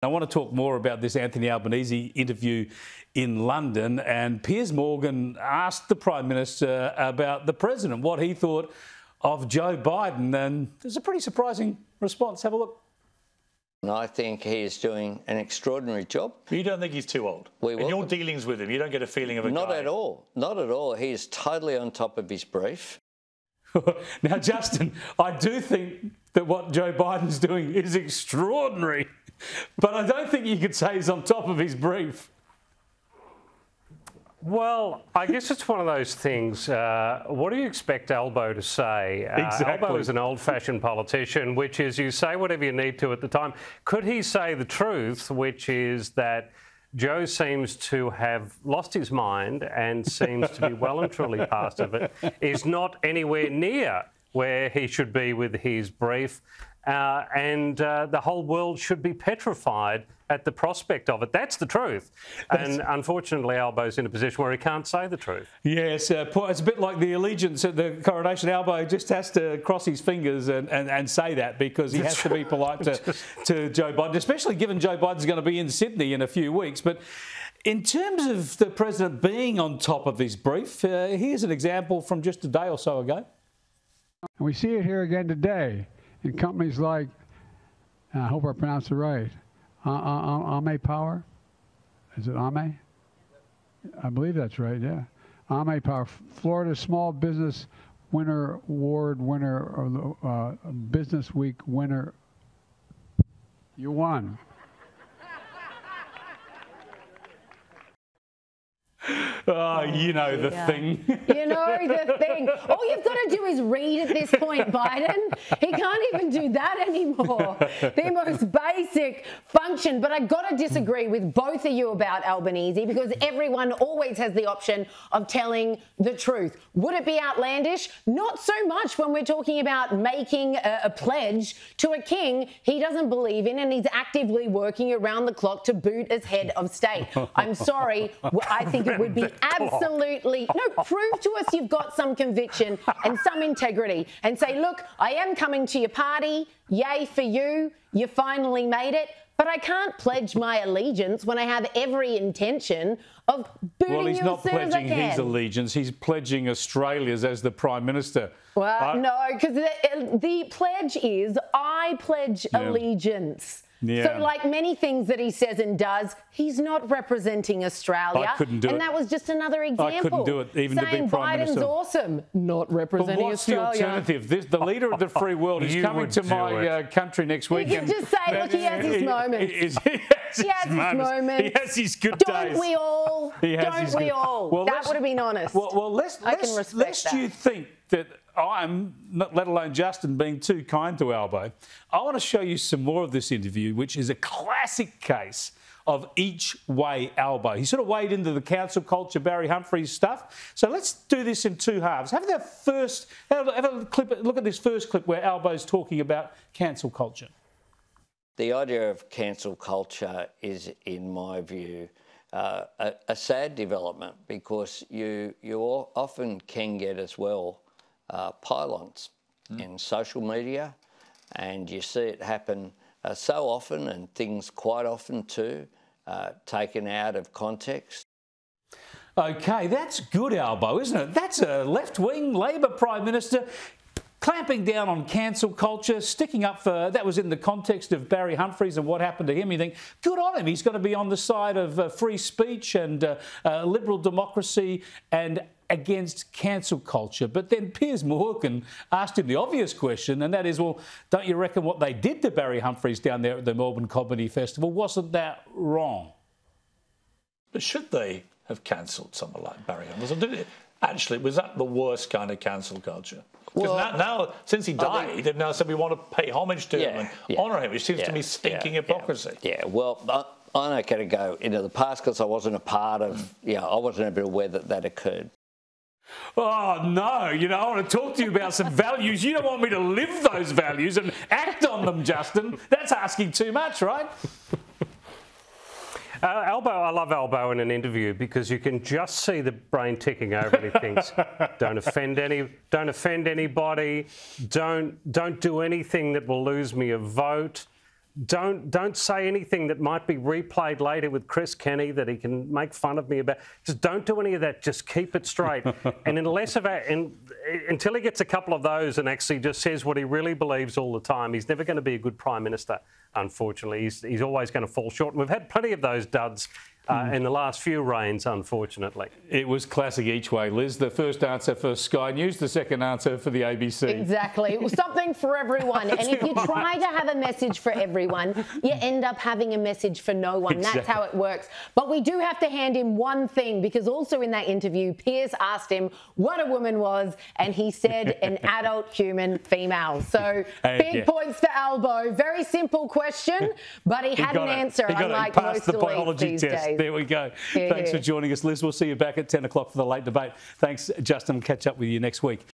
I want to talk more about this Anthony Albanese interview in London, and Pires Morgan asked the Prime Minister about the President, what he thought of Joe Biden, and there's a pretty surprising response. Have a look. I think he is doing an extraordinary job. You don't think he's too old? In your dealings with him, you don't get a feeling of a Not guy. at all. Not at all. He is totally on top of his brief. Now, Justin, I do think that what Joe Biden's doing is extraordinary, but I don't think you could say he's on top of his brief. Well, I guess it's one of those things. What do you expect Albo to say? Exactly. Albo is an old-fashioned politician, which is you say whatever you need to at the time. Could he say the truth, which is that Joe seems to have lost his mind and seems to be well and truly past of it, is not anywhere near where he should be with his brief, and the whole world should be petrified at the prospect of it. That's the truth. And unfortunately, Albo's in a position where he can't say the truth. Yes, it's a bit like the allegiance at the coronation. Albo just has to cross his fingers and say that, because he has to be polite to Joe Biden, especially given Joe Biden's going to be in Sydney in a few weeks. But in terms of the President being on top of his brief, here's an example from just a day or so ago. And we see it here again today in companies like, I hope I pronounced it right, Ame Power. Is it Ame? I believe that's right, yeah. Ame Power, Florida Small Business Winner Award winner, or Business Week winner. You won. Oh, you know the thing. You know the thing. All you've got to do is read at this point, Biden. He can't even do that anymore. The most basic function. But I've got to disagree with both of you about Albanese, because everyone always has the option of telling the truth. Would it be outlandish? Not so much when we're talking about making a pledge to a king he doesn't believe in, and he's actively working around the clock to boot as head of state. I'm sorry. I think it would be absolutely... No, prove to us you've got some conviction and some integrity, and say, look, I am coming to your party. Yay for you. You finally made it. But I can't pledge my allegiance when I have every intention of booting you as soon as I can. Well, he's not pledging his allegiance. He's pledging Australia's as the Prime Minister. Well, no, because the pledge is, I pledge allegiance. Yeah. So, like many things that he says and does, he's not representing Australia. I couldn't do it. And that was just another example. I couldn't do it, even to be Prime Minister. Biden's awesome, not representing Australia. But what's the alternative? The leader of the free world is coming to my country next week. You can just say, look, he has his moments. He has his moments. He has his good days. Don't we all? Don't we all? Well, that would have been honest. Well, lest you think that I'm, let alone Justin, being too kind to Albo, I want to show you some more of this interview, which is a classic case of each way Albo. He sort of weighed into the council culture, Barry Humphries stuff. So let's do this in two halves. Have a clip. Look at this first clip where Albo's talking about cancel culture. The idea of cancel culture is, in my view, a sad development, because you often can get as well pylons in social media, and you see it happen so often, and things quite often too, taken out of context. OK, that's good, Albo, isn't it? That's a left-wing Labor Prime Minister clamping down on cancel culture, sticking up for... That was in the context of Barry Humphries and what happened to him. You think, good on him. He's got to be on the side of free speech and liberal democracy and against cancel culture. But then Pires Morgan asked him the obvious question, and that is, well, don't you reckon what they did to Barry Humphries down there at the Melbourne Comedy Festival, wasn't that wrong? But should they have cancelled someone like Barry Humphries? Or did it actually, was that the worst kind of cancel culture? Because now, since he died, they've now said we want to pay homage to him and honour him, which seems to me stinking hypocrisy. Yeah, well, I'm not going to go into the past because I wasn't a part of, I wasn't a bit aware that occurred. Oh, no, I want to talk to you about some values. You don't want me to live those values and act on them, Justin. That's asking too much, right? Albo, I love Albo in an interview because you can just see the brain ticking over, and he thinks, don't offend anybody, don't do anything that will lose me a vote. don't say anything that might be replayed later with Chris Kenny that he can make fun of me about. Just don't do any of that. Just keep it straight. And until he gets a couple of those and actually just says what he really believes all the time, he's never going to be a good Prime Minister, unfortunately. He's always going to fall short. And we've had plenty of those duds in the last few reigns, unfortunately. It was classic each way, Liz. The first answer for Sky News, the second answer for the ABC. Exactly. It was something for everyone. And if you try to have a message for everyone, you end up having a message for no one. Exactly. That's how it works. But we do have to hand him one thing, because also in that interview, Pires asked him what a woman was, and he said an adult human female. So big points for Albo. Very simple question, but he had an answer, unlike most elites these days. There we go. Thanks for joining us, Liz. We'll see you back at 10 o'clock for the late debate. Thanks, Justin. Catch up with you next week.